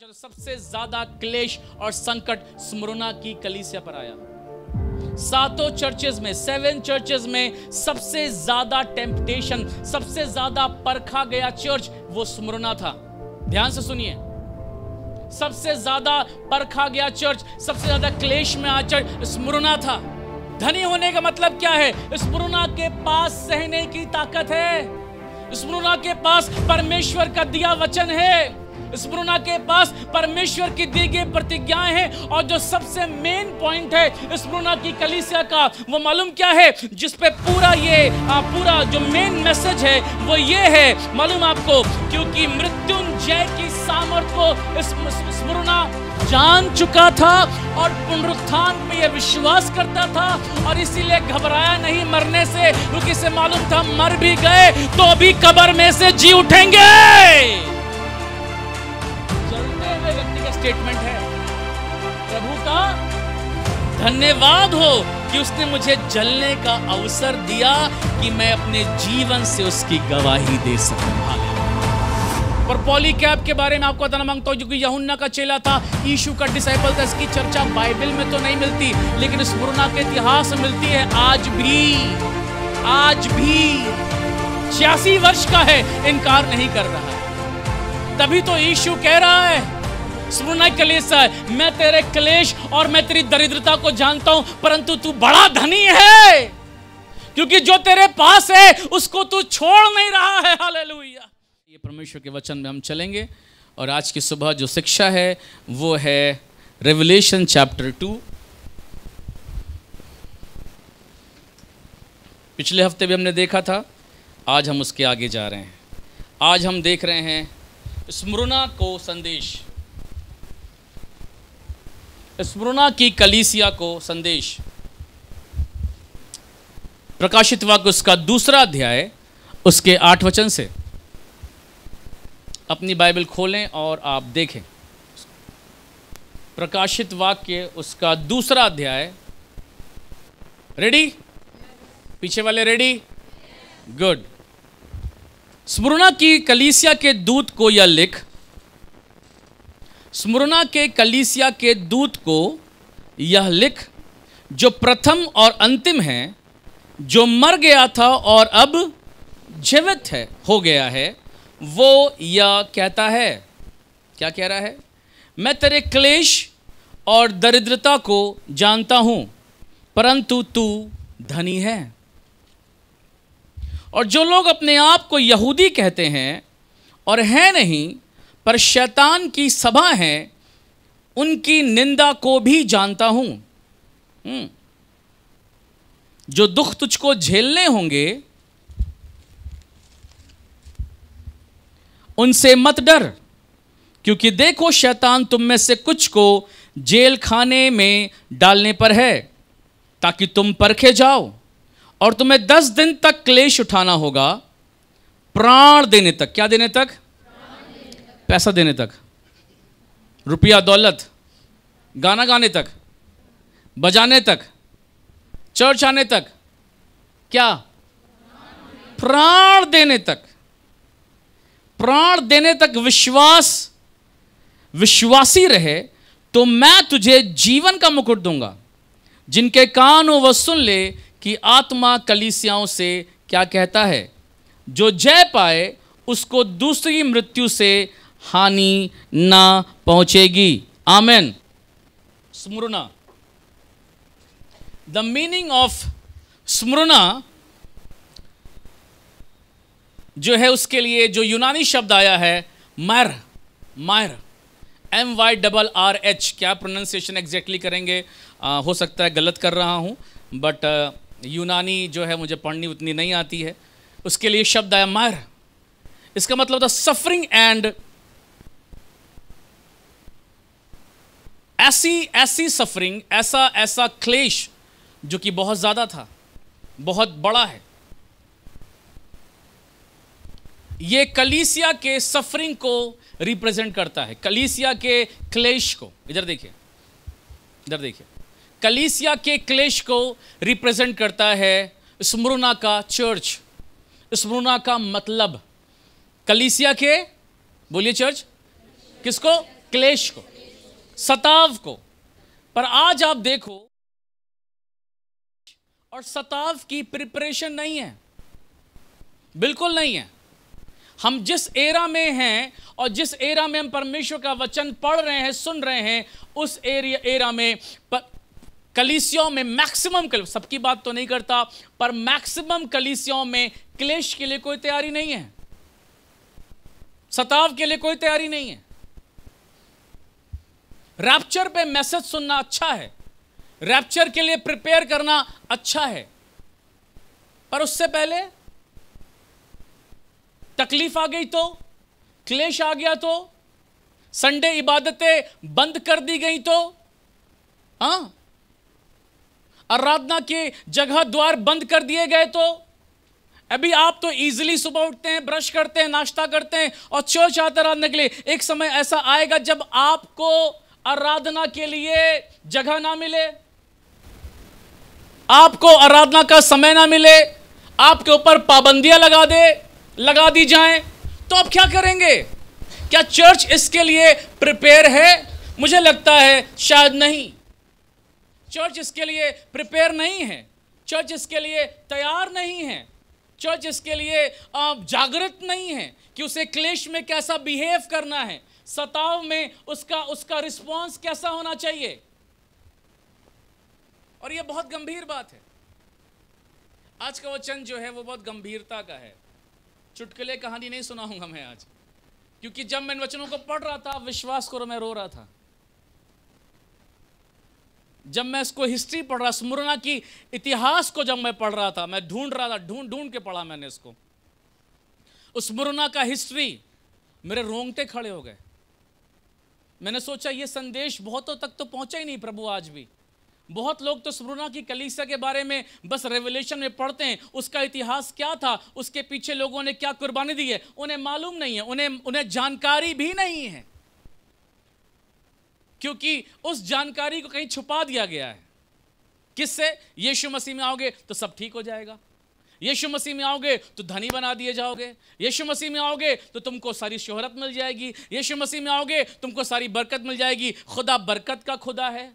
चाहता हूं, सबसे ज्यादा क्लेश और संकट स्मुरना की कलीसिया पर आया। सातों चर्चेज में, 7 चर्चेज में सबसे ज्यादा टेम्पटेशन, सबसे ज्यादा परखा गया चर्च वो स्मुरना था। ध्यान से सुनिए, सबसे ज्यादा परखा गया चर्च, सबसे ज्यादा क्लेश में आया चर्च स्मुरना था। धनी होने का मतलब क्या है? स्मुरना के पास सहने की ताकत है। स्मुरना के पास परमेश्वर का दिया वचन है। स्मुरना के पास परमेश्वर की दी गई प्रतिज्ञाएं हैं। और जो सबसे मेन पॉइंट है स्मुरना की कलीसिया का, वो मालूम क्या है? जिस पे पूरा जो मेन मैसेज है वो ये है, मालूम आपको? क्योंकि मृत्युंजय की सामर्थ को स्मुरना जान चुका था और पुनरुत्थान पे ये विश्वास करता था, और इसीलिए घबराया नहीं मरने से, क्योंकि इसे मालूम था मर भी गए तो भी कब्र में से जी उठेंगे। चलते हुए व्यक्ति का स्टेटमेंट है, प्रभु का धन्यवाद हो कि उसने मुझे जलने का अवसर दिया कि मैं अपने जीवन से उसकी गवाही दे सकूं। और पॉलीकैप के बारे में आपको बताना मांगता हूं, जो कि यूहन्ना का चेला था, यीशु का डिसाइपल था। इसकी चर्चा बाइबल में तो नहीं मिलती, लेकिन स्मुरना के इतिहास में मिलती है। आज भी 86 वर्ष का है, इनकार नहीं कर रहा है। तभी तो यीशु कह रहा है स्मुरना की कलीसिया, मैं तेरे क्लेश और मैं तेरी दरिद्रता को जानता हूं, परंतु तू बड़ा धनी है, क्योंकि जो तेरे पास है उसको तू छोड़ नहीं रहा है। हालेलुया। ये परमेश्वर के वचन में हम चलेंगे, और आज की सुबह जो शिक्षा है वो है रेवलेशन चैप्टर 2। पिछले हफ्ते भी हमने देखा था, आज हम उसके आगे जा रहे हैं। आज हम देख रहे हैं स्मुरना को संदेश, स्मुरना की कलीसिया को संदेश। प्रकाशित वाक्य उसका 2 अध्याय उसके 8 वचन से। अपनी बाइबल खोलें और आप देखें। प्रकाशित वाक्य उसका 2 अध्याय। रेडी? पीछे वाले रेडी? गुड। स्मुरना की कलीसिया के दूत को यह लिख, स्मुरना के कलीसिया के दूत को यह लिख, जो प्रथम और अंतिम है, जो मर गया था और अब जीवित है, हो गया है, वो यह कहता है। क्या कह रहा है? मैं तेरे क्लेश और दरिद्रता को जानता हूं, परंतु तू धनी है। और जो लोग अपने आप को यहूदी कहते हैं और हैं नहीं, पर शैतान की सभा हैं, उनकी निंदा को भी जानता हूं। जो दुख तुझको झेलने होंगे उनसे मत डर, क्योंकि देखो शैतान तुम में से कुछ को जेल खाने में डालने पर है, ताकि तुम परखे जाओ, और तुम्हें 10 दिन तक क्लेश उठाना होगा, प्राण देने तक। क्या देने तक? पैसा देने तक, रुपया दौलत, गाना गाने तक, बजाने तक, चर्च आने तक। क्या? प्राण देने तक। प्राण देने तक विश्वासी रहे तो मैं तुझे जीवन का मुकुट दूंगा। जिनके कान हो वह सुन ले कि आत्मा कलीसियाओं से क्या कहता है। जो जय पाए उसको दूसरी मृत्यु से हानि ना पहुंचेगी। Amen. Smyrna, the meaning of Smyrna जो है, उसके लिए जो यूनानी शब्द आया है मायर, MYRRH। क्या प्रोनाउंसिएशन एग्जैक्टली करेंगे? हो सकता है गलत कर रहा हूं, बट यूनानी जो है मुझे पढ़नी उतनी नहीं आती है। उसके लिए शब्द आया मायर। इसका मतलब था सफरिंग एंड ऐसी सफरिंग, ऐसा क्लेश जो कि बहुत ज्यादा था, बहुत बड़ा है। ये कलीसिया के सफरिंग को रिप्रेजेंट करता है, कलीसिया के क्लेश को। इधर देखिए, कलीसिया के क्लेश को रिप्रेजेंट करता है स्मुरना का चर्च। स्मुरना का मतलब कलीसिया के, बोलिए चर्च, किसको? क्लेश को, सताव को। पर आज आप देखो, और सताव की प्रिपरेशन नहीं है, बिल्कुल नहीं है। हम जिस एरा में हैं और जिस एरा में हम परमेश्वर का वचन पढ़ रहे हैं, सुन रहे हैं, उस एरा में कलीसियाओं में मैक्सिमम, सबकी बात तो नहीं करता, पर मैक्सिमम कलीसियाओं में क्लेश के लिए कोई तैयारी नहीं है, सताव के लिए कोई तैयारी नहीं है। रैप्चर पे मैसेज सुनना अच्छा है, रैप्चर के लिए प्रिपेयर करना अच्छा है, पर उससे पहले तकलीफ आ गई तो, क्लेश आ गया तो, संडे इबादतें बंद कर दी गई तो, हाँ, आराधना के जगह द्वार बंद कर दिए गए तो। अभी आप तो इजीली सुबह उठते हैं, ब्रश करते हैं, नाश्ता करते हैं और चर्च आते आराधना के लिए। एक समय ऐसा आएगा जब आपको आराधना के लिए जगह ना मिले, आपको आराधना का समय ना मिले, आपके ऊपर पाबंदियां लगा दी जाएं, तो आप क्या करेंगे? क्या चर्च इसके लिए प्रिपेयर है? मुझे लगता है शायद नहीं। चर्च इसके लिए प्रिपेयर नहीं है, चर्च इसके लिए तैयार नहीं है, चर्च इसके लिए जागृत नहीं है कि उसे क्लेश में कैसा बिहेव करना है, सताव में उसका रिस्पॉन्स कैसा होना चाहिए। और यह बहुत गंभीर बात है। आज का वचन जो है वो बहुत गंभीरता का है। चुटकुले कहानी नहीं सुनाऊंगा मैं आज, क्योंकि जब मैं इन वचनों को पढ़ रहा था, विश्वास करो मैं रो रहा था। जब मैं इसको हिस्ट्री पढ़ रहा, स्मुरना की इतिहास को जब मैं पढ़ रहा था, मैं ढूंढ रहा था, ढूंढ के पढ़ा मैंने इसको, उस स्मुरना का हिस्ट्री, मेरे रोंगटे खड़े हो गए। मैंने सोचा ये संदेश बहुतों तक तो पहुंचा ही नहीं प्रभु आज भी। बहुत लोग तो स्मुरना की कलीसिया के बारे में बस रेवलेशन में पढ़ते हैं, उसका इतिहास क्या था, उसके पीछे लोगों ने क्या कुर्बानी दी है, उन्हें मालूम नहीं है, उन्हें जानकारी भी नहीं है, क्योंकि उस जानकारी को कहीं छुपा दिया गया है। किससे? यीशु मसीह में आओगे तो सब ठीक हो जाएगा, यीशु मसीह में आओगे तो धनी बना दिए जाओगे, यीशु मसीह में आओगे तो तुमको सारी शोहरत मिल जाएगी, यीशु मसीह में आओगे तुमको सारी बरकत मिल जाएगी। खुदा बरकत का खुदा है।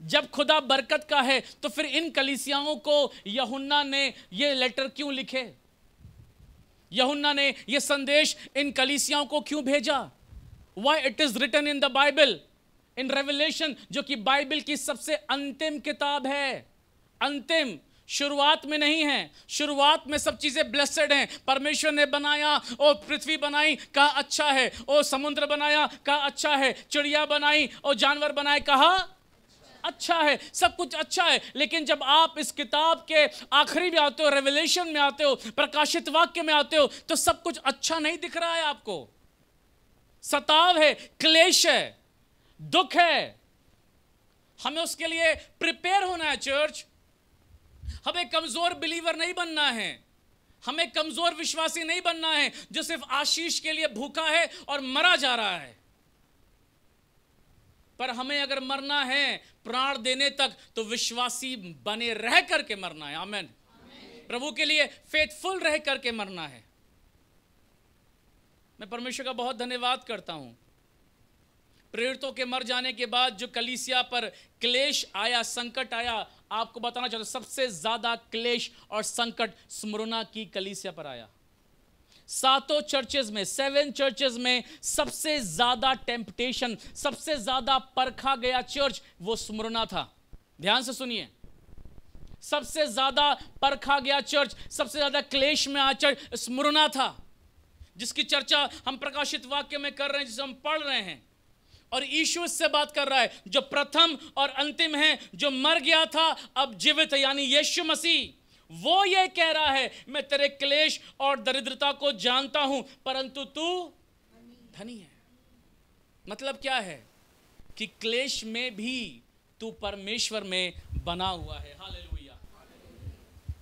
जब खुदा बरकत का है तो फिर इन कलीसियाओं को यूहन्ना ने ये लेटर क्यों लिखे? यूहन्ना ने ये संदेश इन कलीसियाओं को क्यों भेजा? Why it is written in the Bible, in Revelation, जो कि बाइबल की सबसे अंतिम किताब है। अंतिम, शुरुआत में नहीं है। शुरुआत में सब चीजें ब्लेसेड हैं। परमेश्वर ने बनाया, और पृथ्वी बनाई, कहा अच्छा है, और समुद्र बनाया, कहा अच्छा है, चिड़िया बनाई और जानवर बनाए, कहा अच्छा है, सब कुछ अच्छा है। लेकिन जब आप इस किताब के आखिरी में आते हो, रेवलेशन में आते हो, प्रकाशित वाक्य में आते हो, तो सब कुछ अच्छा नहीं दिख रहा है आपको। सताव है, क्लेश है, दुख है। हमें उसके लिए प्रिपेयर होना है चर्च। हमें कमजोर बिलीवर नहीं बनना है, हमें कमजोर विश्वासी नहीं बनना है जो सिर्फ आशीष के लिए भूखा है और मरा जा रहा है। पर हमें अगर मरना है प्राण देने तक, तो विश्वासी बने रह करके मरना है। आमीन। प्रभु के लिए फेथफुल रह करके मरना है। मैं परमेश्वर का बहुत धन्यवाद करता हूं। प्रेरितों के मर जाने के बाद जो कलीसिया पर क्लेश आया, संकट आया, आपको बताना चाहता हूं, सबसे ज्यादा क्लेश और संकट स्मुरना की कलीसिया पर आया। 7 चर्चेज में, 7 चर्चेज में सबसे ज्यादा टेम्पटेशन, सबसे ज्यादा परखा गया चर्च वो स्मुरना था। ध्यान से सुनिए, सबसे ज्यादा परखा गया चर्च, सबसे ज्यादा क्लेश में आया चर्च स्मुरना था, जिसकी चर्चा हम प्रकाशित वाक्य में कर रहे हैं, जिसे हम पढ़ रहे हैं। और यीशु इससे बात कर रहा है, जो प्रथम और अंतिम है, जो मर गया था अब जीवित है, यानी यीशु मसीह। वो ये कह रहा है, मैं तेरे क्लेश और दरिद्रता को जानता हूं, परंतु तू धनी है। मतलब क्या है? कि क्लेश में भी तू परमेश्वर में बना हुआ है। हालेलुया।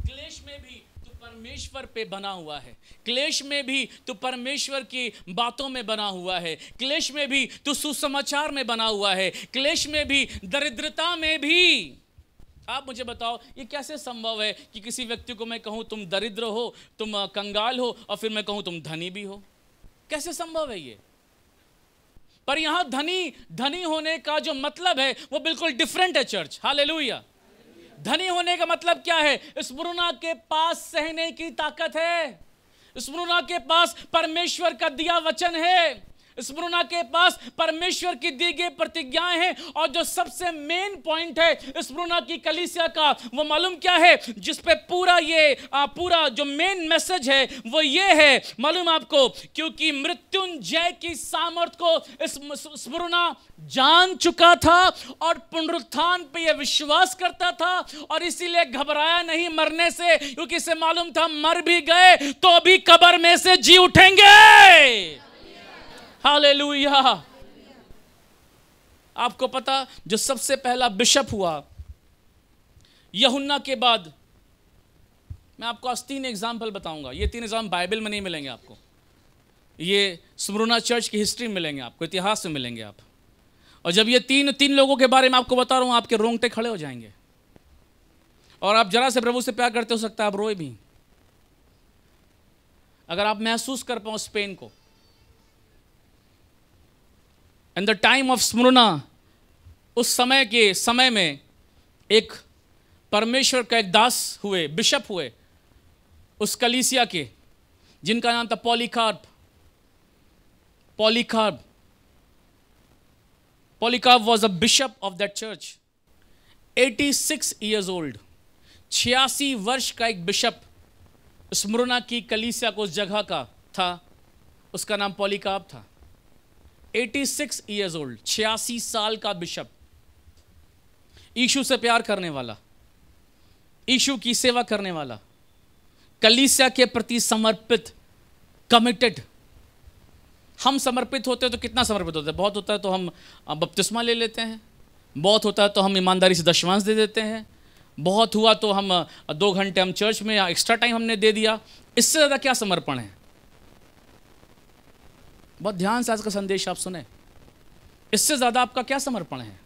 क्लेश में भी परमेश्वर पे बना हुआ है, क्लेश में भी तू परमेश्वर की बातों में बना हुआ है, क्लेश में भी तू सुसमाचार में बना हुआ है, क्लेश में भी, दरिद्रता में भी। आप मुझे बताओ, ये कैसे संभव है कि किसी व्यक्ति को मैं कहूं तुम दरिद्र हो, तुम कंगाल हो, और फिर मैं कहूं तुम धनी भी हो? कैसे संभव है ये? पर यहां धनी होने का जो मतलब है वो बिल्कुल डिफरेंट है चर्च। हालेलुया। धनी होने का मतलब क्या है? स्मुरना के पास सहने की ताकत है, स्मुरना के पास परमेश्वर का दिया वचन है, स्मुरना के पास परमेश्वर की दी गई प्रतिज्ञाएं हैं। और जो सबसे मेन पॉइंट है स्मुरना की कलीसिया का, वो मालूम क्या है? जिस पे पूरा जो मेन मैसेज है वो ये है, मालूम आपको? क्योंकि मृत्युंजय की सामर्थ को स्मुरना जान चुका था और पुनरुत्थान पे ये विश्वास करता था, और इसीलिए घबराया नहीं मरने से, क्योंकि इसे मालूम था मर भी गए तो भी कब्र में से जी उठेंगे। हालेलुया। आपको पता, जो सबसे पहला बिशप हुआ यूहन्ना के बाद, मैं आपको आज 3 एग्जाम्पल बताऊंगा। ये 3 एग्जाम्पल बाइबल में नहीं मिलेंगे आपको, ये स्मुरना चर्च की हिस्ट्री में मिलेंगे आपको, इतिहास में मिलेंगे आप। और जब ये तीन लोगों के बारे में आपको बता रहा हूं, आपके रोंगटे खड़े हो जाएंगे और आप जरा से प्रभु से प्यार करते हो सकता है आप रोए भी, अगर आप महसूस कर पाओ स्पेन को। In the time of Smyrna, उस समय में एक परमेश्वर का एक दास हुए, बिशप हुए उस कलीसिया के, जिनका नाम था Polycarp was a bishop of that church. 86 years old, 86 वर्ष का एक बिशप स्मुरना की कलीसिया को उस जगह का था, उसका नाम पॉलीकार्प था। 86 years old, 86 साल का बिशप, यीशु से प्यार करने वाला, यीशु की सेवा करने वाला, कलीसिया के प्रति समर्पित, कमिटेड। हम समर्पित होते हैं तो कितना समर्पित होते हैं? बहुत होता है तो हम बपतिस्मा ले लेते हैं, बहुत होता है तो हम ईमानदारी से दशमांश दे देते हैं, बहुत हुआ तो हम 2 घंटे हम चर्च में या एक्स्ट्रा टाइम हमने दे दिया। इससे ज़्यादा क्या समर्पण है? बहुत ध्यान से आज का संदेश आप सुने, इससे ज़्यादा आपका क्या समर्पण है?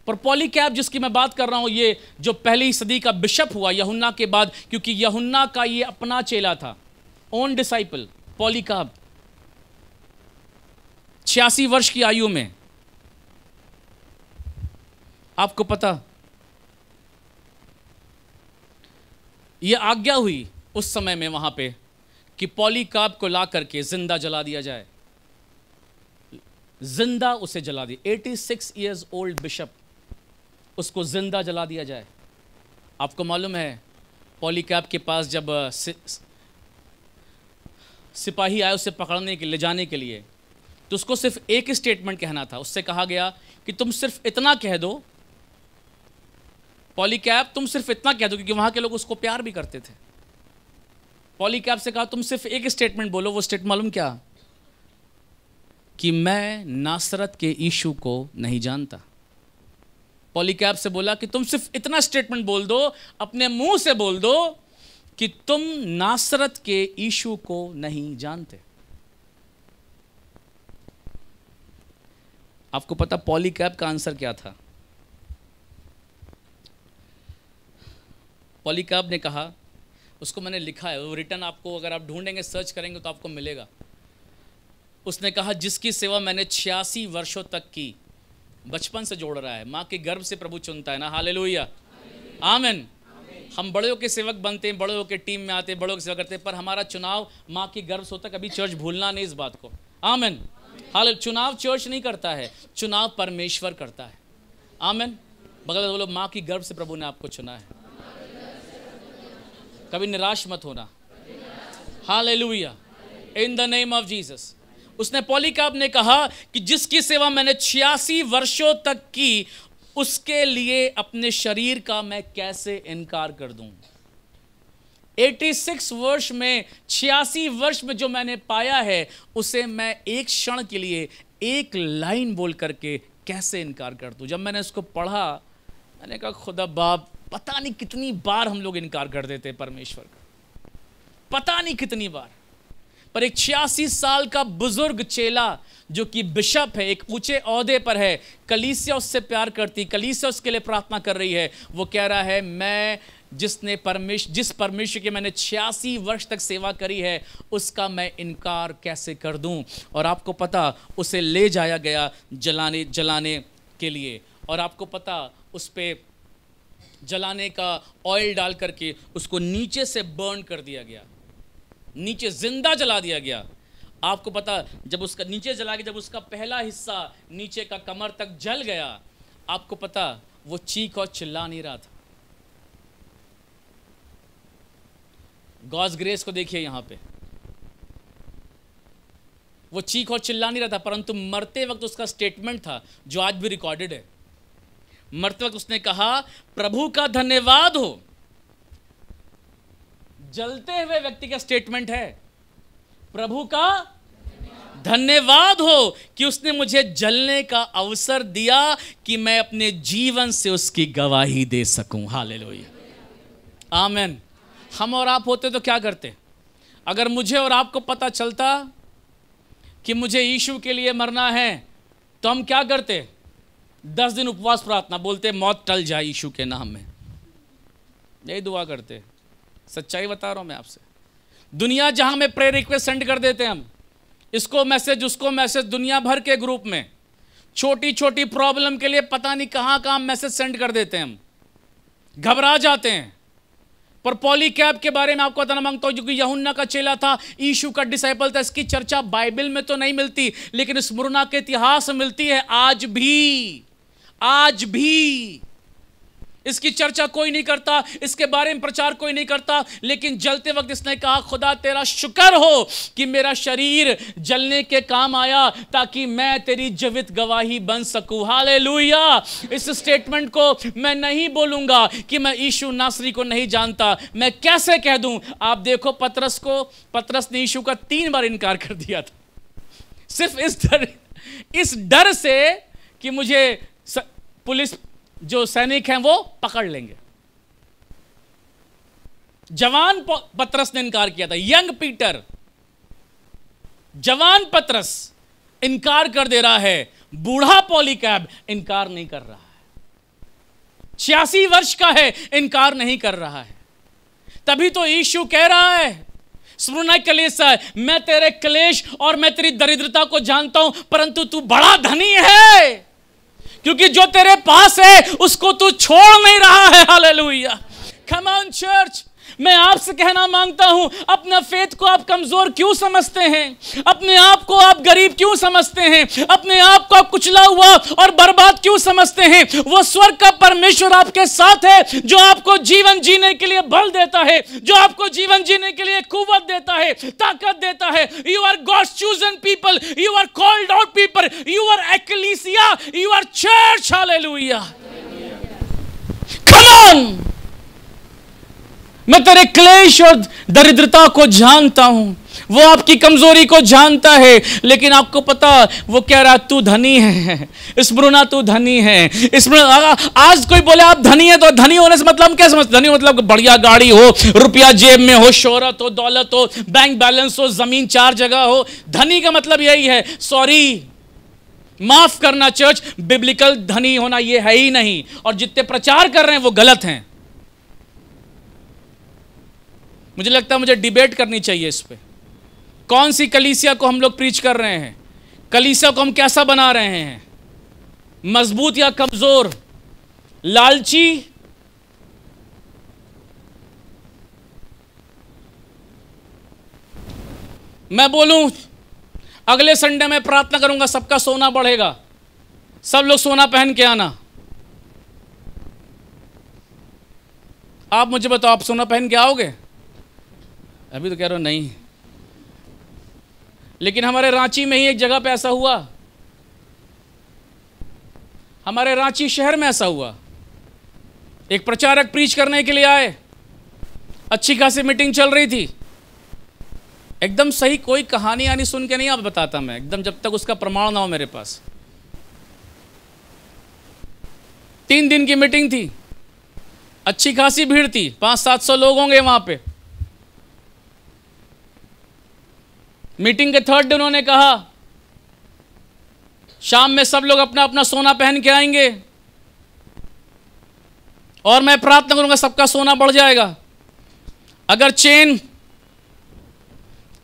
पर पॉलीकार्प जिसकी मैं बात कर रहा हूं, ये जो पहली सदी का बिशप हुआ यूहन्ना के बाद, क्योंकि यूहन्ना का ये अपना चेला था, ओन डिसाइपल पॉलीकार्प, 86 वर्ष की आयु में। आपको पता, यह आज्ञा हुई उस समय में वहां पे कि पॉलीकार्प को ला करके जिंदा जला दिया जाए, जिंदा उसे जला दिया। 86 years old बिशप, उसको जिंदा जला दिया जाए। आपको मालूम है पॉलीकार्प के पास जब सिपाही आए उसे पकड़ने के लिए, ले जाने के लिए, तो उसको सिर्फ एक स्टेटमेंट कहना था। उससे कहा गया कि तुम सिर्फ इतना कह दो, पॉलीकार्प तुम सिर्फ इतना कह दो, क्योंकि वहां के लोग उसको प्यार भी करते थे। पॉलीकार्प से कहा तुम सिर्फ एक स्टेटमेंट बोलो। वो स्टेटमेंट मालूम क्या? कि मैं नासरत के यीशु को नहीं जानता। पॉलीकार्प से बोला कि तुम सिर्फ इतना स्टेटमेंट बोल दो, अपने मुंह से बोल दो कि तुम नासरत के यीशु को नहीं जानते। आपको पता पॉलीकार्प का आंसर क्या था? पॉलीकार्प ने कहा, उसको मैंने लिखा है, वो रिटर्न आपको अगर आप ढूंढेंगे, सर्च करेंगे तो आपको मिलेगा। उसने कहा जिसकी सेवा मैंने 86 वर्षों तक की, बचपन से जोड़ रहा है, माँ के गर्भ से प्रभु चुनता है ना। हालेलुया, आमीन। हम बड़े होकर सेवक बनते हैं, बड़े होकर टीम में आते हैं, बड़े होकर सेवा करते हैं, पर हमारा चुनाव माँ के गर्भ से होता है। कभी चर्च भूलना नहीं इस बात को। आमीन। हालेलुया। चुनाव चर्च नहीं करता है, चुनाव परमेश्वर करता है। आमीन। बगल बोलो, माँ की गर्भ से प्रभु ने आपको चुना है। कभी निराश मत होना। Hallelujah, in the name of Jesus. उसने पॉलीकार्प ने कहा कि जिसकी सेवा मैंने 86 वर्षों तक की, उसके लिए अपने शरीर का मैं कैसे इनकार कर दूं। 86 वर्ष में, 86 वर्ष में जो मैंने पाया है, उसे मैं एक क्षण के लिए एक लाइन बोल करके कैसे इनकार कर दूं। जब मैंने इसको पढ़ा, मैंने कहा खुदा बाप, पता नहीं कितनी बार हम लोग इनकार कर देते हैं परमेश्वर का, पता नहीं कितनी बार। पर एक 86 साल का बुजुर्ग चेला जो कि बिशप है, एक ऊंचे ओहदे पर है, कलीसिया उससे प्यार करती, कलीसिया उसके लिए प्रार्थना कर रही है, वो कह रहा है मैं जिस परमेश्वर की मैंने 86 वर्ष तक सेवा करी है, उसका मैं इनकार कैसे कर दूं। और आपको पता, उसे ले जाया गया जलाने के लिए, और आपको पता उस पे जलाने का ऑयल डाल करके उसको नीचे से बर्न कर दिया गया, नीचे जिंदा जला दिया गया। आपको पता, जब उसका नीचे जला के जब उसका पहला हिस्सा नीचे का कमर तक जल गया, आपको पता वो चीख और चिल्ला नहीं रहा था। गॉड्स ग्रेस को देखिए, यहां पे वो चीख और चिल्ला नहीं रहा था, परंतु मरते वक्त उसका स्टेटमेंट था जो आज भी रिकॉर्डेड है। मरते वक्त उसने कहा, प्रभु का धन्यवाद हो। जलते हुए व्यक्ति का स्टेटमेंट है, प्रभु का धन्यवाद हो कि उसने मुझे जलने का अवसर दिया कि मैं अपने जीवन से उसकी गवाही दे सकूं। हालेलुया, आमीन। हम और आप होते तो क्या करते? अगर मुझे और आपको पता चलता कि मुझे यीशु के लिए मरना है, तो हम क्या करते? 10 दिन उपवास प्रार्थना, बोलते मौत टल जाए यीशु के नाम में, यही दुआ करते। सच्चाई बता रहा हूं मैं आपसे। दुनिया जहां में प्रेयर रिक्वेस्ट सेंड कर देते हैं हम, इसको मैसेज उसको मैसेज, दुनिया भर के ग्रुप में छोटी छोटी प्रॉब्लम के लिए पता नहीं कहां कहां मैसेज सेंड कर देते हैं हम, घबरा जाते हैं। पर पॉलीकैब के बारे में आपको बताना मांगता हूं, जो कि यूहन्ना का चेला था, यीशु का डिसाइपल था। इसकी चर्चा बाइबल में तो नहीं मिलती, लेकिन स्मुरना के इतिहास में मिलती है। आज भी इसकी चर्चा कोई नहीं करता, इसके बारे में प्रचार कोई नहीं करता, लेकिन जलते वक्त इसने कहा, खुदा तेरा शुक्र हो कि मेरा शरीर जलने के काम आया ताकि मैं तेरी जीवित गवाही बन सकूं। हालेलुया। इस स्टेटमेंट को मैं नहीं बोलूंगा कि मैं यीशु नासरी को नहीं जानता, मैं कैसे कह दूं? आप देखो पतरस ने यीशु का 3 बार इनकार कर दिया था, सिर्फ इस डर से कि मुझे पुलिस जो सैनिक हैं वो पकड़ लेंगे। जवान पतरस ने इनकार किया था, यंग पीटर, जवान पतरस इनकार कर दे रहा है, बूढ़ा पॉलीकैब इनकार नहीं कर रहा है, 86 वर्ष का है, इनकार नहीं कर रहा है। तभी तो यीशु कह रहा है, स्मुरना कलीसिया, मैं तेरे क्लेश और मैं तेरी दरिद्रता को जानता हूं, परंतु तू बड़ा धनी है, क्योंकि जो तेरे पास है उसको तू छोड़ नहीं रहा है। हालेलुया। कम ऑन चर्च, मैं आपसे कहना मांगता हूं, अपना फेथ को आप कमजोर क्यों समझते हैं? अपने आप को आप गरीब क्यों समझते हैं? अपने आप को आप कुचला हुआ और बर्बाद क्यों समझते हैं? वो स्वर्ग का परमेश्वर आपके साथ है, जो आपको जीवन जीने के लिए बल देता है, जो आपको जीवन जीने के लिए कुव्वत देता है, ताकत देता है। You are God's chosen people, you are called out people, you are ecclesia, you are church. Hallelujah. Come on. मैं तेरे क्लेश और दरिद्रता को जानता हूं, वो आपकी कमजोरी को जानता है, लेकिन आपको पता वो कह रहा तू धनी है, स्मुरना तू धनी है। आज कोई बोले आप धनी है, तो धनी होने से मतलब क्या समझते? धनी मतलब बढ़िया गाड़ी हो, रुपया जेब में हो, शोहरत हो, दौलत हो, बैंक बैलेंस हो, जमीन 4 जगह हो। धनी का मतलब यही है। सॉरी, माफ करना चर्च, बिब्लिकल धनी होना ये है ही नहीं, और जितने प्रचार कर रहे हैं वो गलत हैं। मुझे लगता है मुझे डिबेट करनी चाहिए इस पे। कौन सी कलीसिया को हम लोग प्रीच कर रहे हैं? कलीसिया को हम कैसा बना रहे हैं? मजबूत या कमजोर? लालची मैं बोलूं, अगले संडे में प्रार्थना करूंगा सबका सोना बढ़ेगा, सब लोग सोना पहन के आना। आप मुझे बताओ, आप सोना पहन के आओगे? अभी तो कह रहे हो नहीं, लेकिन हमारे रांची में ही एक जगह पे ऐसा हुआ, हमारे रांची शहर में ऐसा हुआ। एक प्रचारक प्रीच करने के लिए आए, अच्छी खासी मीटिंग चल रही थी, एकदम सही, कोई कहानी आनी सुन के नहीं आप बताता मैं, एकदम जब तक उसका प्रमाण ना हो मेरे पास। 3 दिन की मीटिंग थी, अच्छी खासी भीड़ थी, 500-700 लोग होंगे वहां पे। मीटिंग के 3rd डे उन्होंने कहा शाम में सब लोग अपना अपना सोना पहन के आएंगे। और मैं प्रार्थना करूंगा सबका सोना बढ़ जाएगा। अगर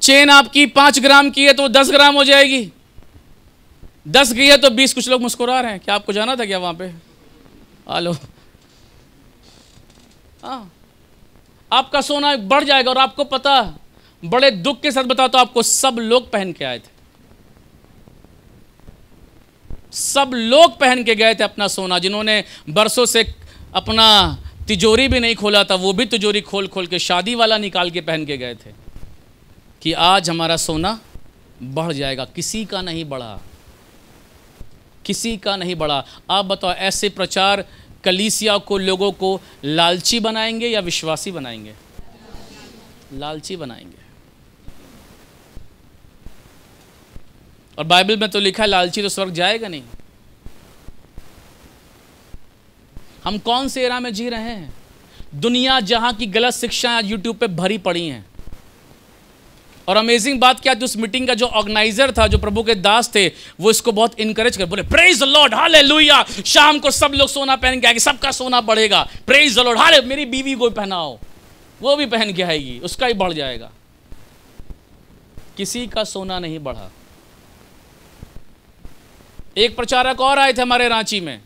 चेन आपकी 5 ग्राम की है तो 10 ग्राम हो जाएगी, 10 की है तो 20। कुछ लोग मुस्कुरा रहे हैं, क्या आपको जाना था क्या वहां पे? हेलो, हाँ, आपका सोना बढ़ जाएगा। और आपको पता, बड़े दुख के साथ बताता हूं आपको, सब लोग पहन के आए थे, सब लोग पहन के गए थे अपना सोना। जिन्होंने बरसों से अपना तिजोरी भी नहीं खोला था, वो भी तिजोरी खोल खोल के शादी वाला निकाल के पहन के गए थे कि आज हमारा सोना बढ़ जाएगा। किसी का नहीं बढ़ा, किसी का नहीं बढ़ा। आप बताओ, ऐसे प्रचार कलीसिया को, लोगों को लालची बनाएंगे या विश्वासी बनाएंगे? लालची बनाएंगे। और बाइबल में तो लिखा है लालची तो स्वर्ग जाएगा नहीं। हम कौन से एरा में जी रहे हैं? दुनिया जहां की गलत शिक्षाएं यूट्यूब पे भरी पड़ी हैं। और अमेजिंग बात क्या थी, उस मीटिंग का जो ऑर्गेनाइजर था, जो प्रभु के दास थे, वो इसको बहुत इनकरेज कर, बोले प्रेज द लॉर्ड, हालेलुया, शाम को सब लोग सोना पहन के आएंगे, सबका सोना बढ़ेगा, प्रेज द लॉर्ड, हाले, मेरी बीवी को पहनाओ, वो भी पहन के आएगी, उसका ही बढ़ जाएगा। किसी का सोना नहीं बढ़ा। एक प्रचारक और आए थे हमारे रांची में,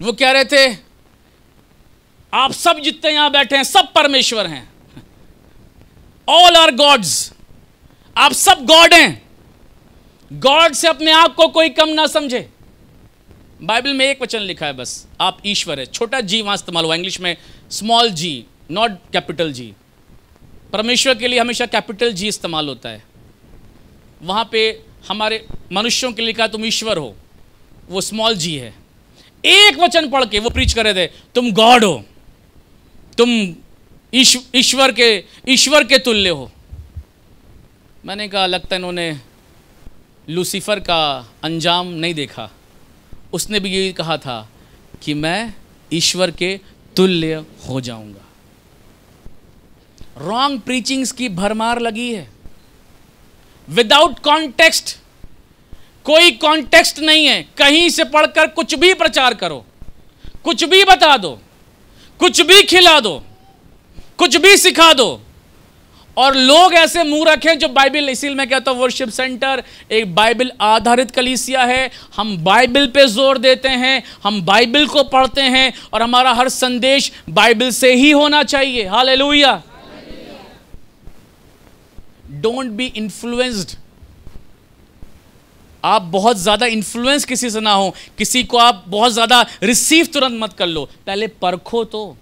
वो कह रहे थे आप सब जितने यहां बैठे हैं सब परमेश्वर हैं, ऑल आर गॉड्स, आप सब गॉड हैं, गॉड से अपने आप को कोई कम ना समझे। बाइबल में एक वचन लिखा है बस, आप ईश्वर है, छोटा जी वहां इस्तेमाल हुआ, इंग्लिश में small G, not capital G. परमेश्वर के लिए हमेशा कैपिटल जी इस्तेमाल होता है। वहां पे हमारे मनुष्यों के लिए लिखा तुम ईश्वर हो, वो स्मॉल जी है। एक वचन पढ़ के वो प्रीच कर रहे थे, तुम गॉड हो, तुम ईश्वर के तुल्य हो। मैंने कहा लगता है इन्होंने लूसीफर का अंजाम नहीं देखा। उसने भी यही कहा था कि मैं ईश्वर के तुल्य हो जाऊंगा। रॉन्ग प्रीचिंग्स की भरमार लगी है, विदाउट कॉन्टेक्स्ट। कोई कॉन्टेक्स्ट नहीं है, कहीं से पढ़कर कुछ भी प्रचार करो, कुछ भी बता दो, कुछ भी खिला दो, कुछ भी सिखा दो। और लोग ऐसे मूर्ख हैं जो बाइबल, इसीलिए मैं कहता हूं वर्शिप सेंटर एक बाइबल आधारित कलीसिया है। हम बाइबल पे जोर देते हैं, हम बाइबल को पढ़ते हैं और हमारा हर संदेश बाइबल से ही होना चाहिए। हालेलुया। Don't be influenced. आप बहुत ज्यादा इन्फ्लुएंस किसी से ना हो, किसी को आप बहुत ज्यादा रिसीव तुरंत मत कर लो, पहले परखो तो।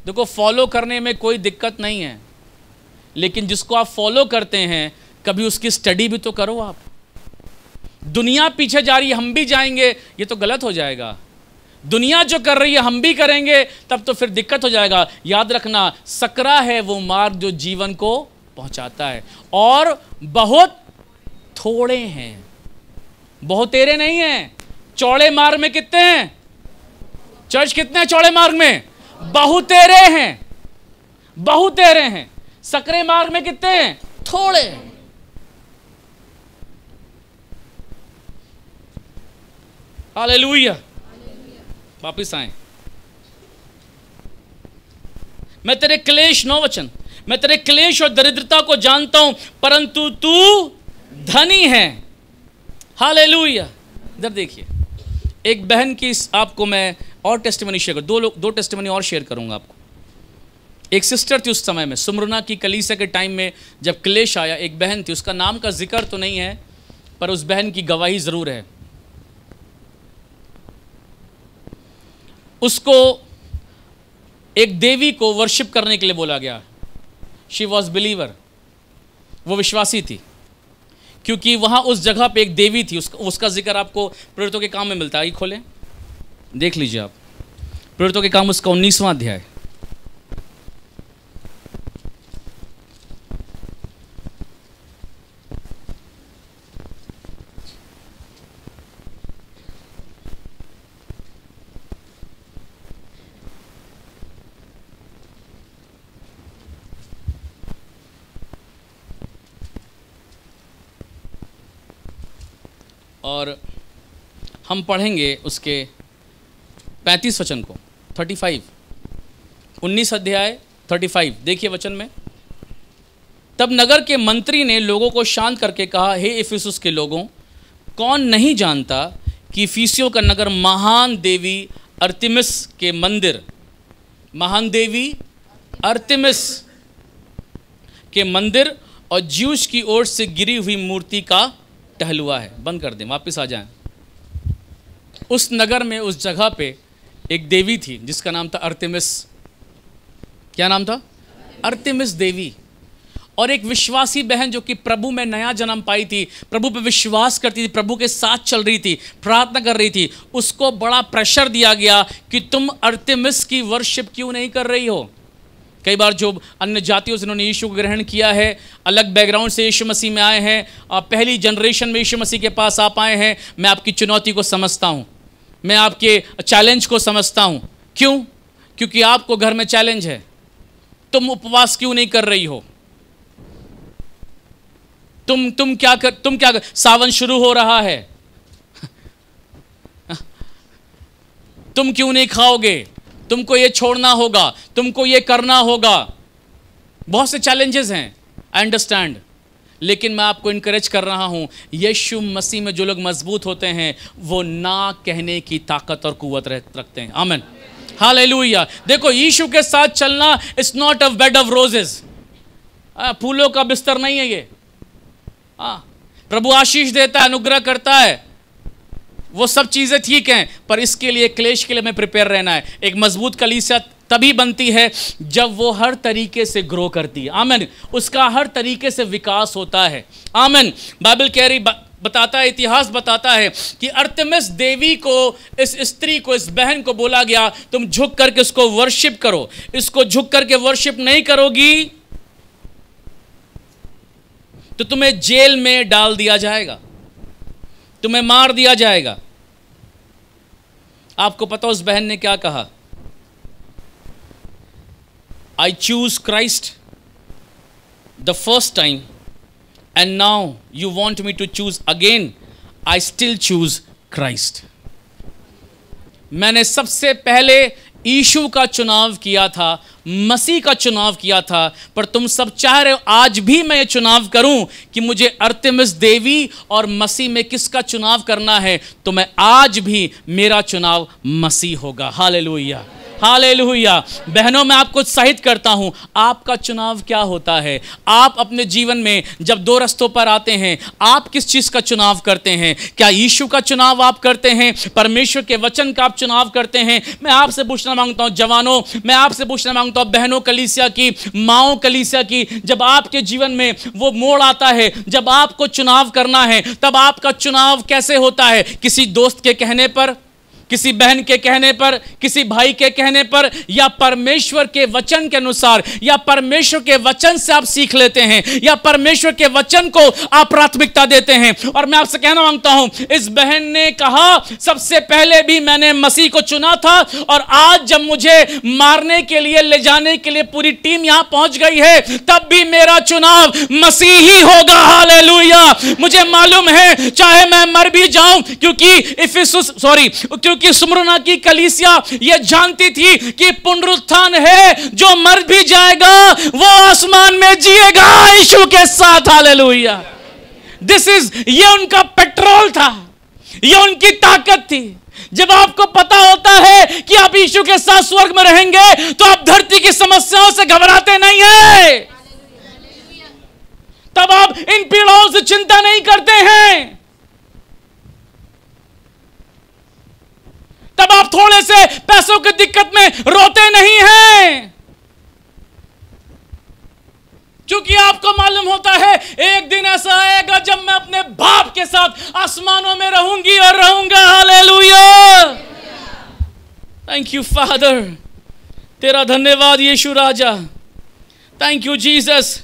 देखो, फॉलो करने में कोई दिक्कत नहीं है, लेकिन जिसको आप फॉलो करते हैं कभी उसकी स्टडी भी तो करो। आप दुनिया पीछे जा रही है, हम भी जाएंगे, ये तो गलत हो जाएगा। दुनिया जो कर रही है हम भी करेंगे, तब तो फिर दिक्कत हो जाएगा। याद रखना, सकरा है वो मार्ग जो जीवन को पहुंचाता है, और बहुत थोड़े हैं, बहुतेरे नहीं हैं। चौड़े मार्ग में कितने हैं? चर्च कितने हैं चौड़े मार्ग में? बहुतेरे हैं, बहुतेरे हैं। सकरे मार्ग में कितने हैं? थोड़े। हालेलुया। वापिस आए। मैं तेरे क्लेश, 9 वचन, मैं तेरे क्लेश और दरिद्रता को जानता हूं, परंतु तू धनी है। हालेलुया। इधर देखिए, एक बहन की आपको मैं और टेस्टिमनी शेयर कर, दो टेस्टिमनी और शेयर करूंगा आपको। एक सिस्टर थी उस समय में, सुमरना की कलीसिया के टाइम में जब क्लेश आया, एक बहन थी, उसका नाम का जिक्र तो नहीं है, पर उस बहन की गवाही जरूर है। उसको एक देवी को वर्शिप करने के लिए बोला गया। शी वॉज बिलीवर, वो विश्वासी थी, क्योंकि वहां उस जगह पे एक देवी थी। उसका जिक्र आपको प्रेरितों के काम में मिलता है। खोलें, देख लीजिए आप, प्रेरितों के काम उसका 19वां अध्याय। और हम पढ़ेंगे उसके 35 वचन को, 35, 19 अध्याय 35, देखिए वचन में। तब नगर के मंत्री ने लोगों को शांत करके कहा, हे इफिसुस के लोगों, कौन नहीं जानता कि इफिसियों का नगर महान देवी अर्तिमिस के मंदिर, महान देवी अर्तिमिस के मंदिर और ज्यूस की ओर से गिरी हुई मूर्ति का टहलुआ है। बंद कर दें, वापस आ जाएं। उस नगर में, उस जगह पे एक देवी थी जिसका नाम था अर्तिमिस। क्या नाम था? अर्तिमिस देवी। और एक विश्वासी बहन जो कि प्रभु में नया जन्म पाई थी, प्रभु पे विश्वास करती थी, प्रभु के साथ चल रही थी, प्रार्थना कर रही थी, उसको बड़ा प्रेशर दिया गया कि तुम अर्तिमिस की वर्शिप क्यों नहीं कर रही हो। कई बार जो अन्य जातियों से जिन्होंने यीशु को ग्रहण किया है, अलग बैकग्राउंड से यीशु मसीह में आए हैं, पहली जनरेशन में यीशु मसीह के पास आप आए हैं, मैं आपकी चुनौती को समझता हूँ, मैं आपके चैलेंज को समझता हूँ। क्यों? क्योंकि आपको घर में चैलेंज है। तुम उपवास क्यों नहीं कर रही हो? तुम क्या कर, सावन शुरू हो रहा है, तुम क्यों नहीं खाओगे? तुमको ये छोड़ना होगा, तुमको ये करना होगा। बहुत से चैलेंजेस हैं, आई अंडरस्टैंड, लेकिन मैं आपको इनकरेज कर रहा हूं, यीशु मसीह में जो लोग मजबूत होते हैं वो ना कहने की ताकत और कुव्वत रखते हैं। आमीन, हालेलुया। देखो, यीशु के साथ चलना it's not a bed of roses, फूलों का बिस्तर नहीं है ये। प्रभु आशीष देता है, अनुग्रह करता है, वो सब चीजें ठीक हैं, पर इसके लिए, क्लेश के लिए हमें प्रिपेयर रहना है। एक मजबूत कलीसिया तभी बनती है जब वो हर तरीके से ग्रो करती है। आमीन, उसका हर तरीके से विकास होता है। आमीन। बाइबल कह रही, बताता है, इतिहास बताता है कि अर्तिमिस देवी को, इस स्त्री को, इस बहन को बोला गया, तुम झुक करके इसको वर्शिप करो। इसको झुक करके वर्शिप नहीं करोगी तो तुम्हें जेल में डाल दिया जाएगा, तुम्हें मार दिया जाएगा। आपको पता उस बहन ने क्या कहा? I choose Christ the first time and now you want me to choose again, I still choose Christ. मैंने सबसे पहले यीशु का चुनाव किया था, मसीह का चुनाव किया था, पर तुम सब चाह रहे हो आज भी मैं ये चुनाव करूं कि मुझे अर्तिमिस देवी और मसीह में किसका चुनाव करना है, तो मैं आज भी, मेरा चुनाव मसीह होगा। Hallelujah, hallelujah. बहनों, मैं आपको उत्साहित करता हूं, आपका चुनाव क्या होता है? आप अपने जीवन में जब दो रास्तों पर आते हैं, आप किस चीज का चुनाव करते हैं? क्या यीशु का चुनाव आप करते हैं? परमेश्वर के वचन का आप चुनाव करते हैं? मैं आपसे पूछना मांगता हूं जवानों, मैं आपसे पूछना मांगता हूं बहनों कलीसिया की, माओ कलीसिया की, जब आपके जीवन में वो मोड़ आता है, जब आपको चुनाव करना है, तब आपका चुनाव कैसे होता है? किसी दोस्त के कहने पर, किसी बहन के कहने पर, किसी भाई के कहने पर, या परमेश्वर के वचन के अनुसार, या परमेश्वर के वचन से आप सीख लेते हैं, या परमेश्वर के वचन को आप प्राथमिकता देते हैं? और मैं आपसे कहना मांगता हूं, इस बहन ने कहा सबसे पहले भी मैंने मसीह को चुना था, और आज जब मुझे मारने के लिए, ले जाने के लिए पूरी टीम यहां पहुंच गई है, तब भी मेरा चुनाव मसीह ही होगा। हालेलुया। मुझे मालूम है चाहे मैं मर भी जाऊं, क्योंकि स्मुरना की कलीसिया यह जानती थी कि पुनरुत्थान है, जो मर भी जाएगा वो आसमान में जिएगा यीशु के साथ। हालेलुया। ये उनका पेट्रोल था, ये उनकी ताकत थी। जब आपको पता होता है कि आप यीशु के साथ स्वर्ग में रहेंगे, तो आप धरती की समस्याओं से घबराते नहीं हैं, तब आप इन पीड़ाओं से चिंता नहीं करते हैं, तब आप थोड़े से पैसों की दिक्कत में रोते नहीं हैं, क्योंकि आपको मालूम होता है एक दिन ऐसा आएगा जब मैं अपने बाप के साथ आसमानों में रहूंगी और रहूंगा। हालेलुया। थैंक यू फादर, तेरा धन्यवाद यीशु राजा। Thank you Jesus.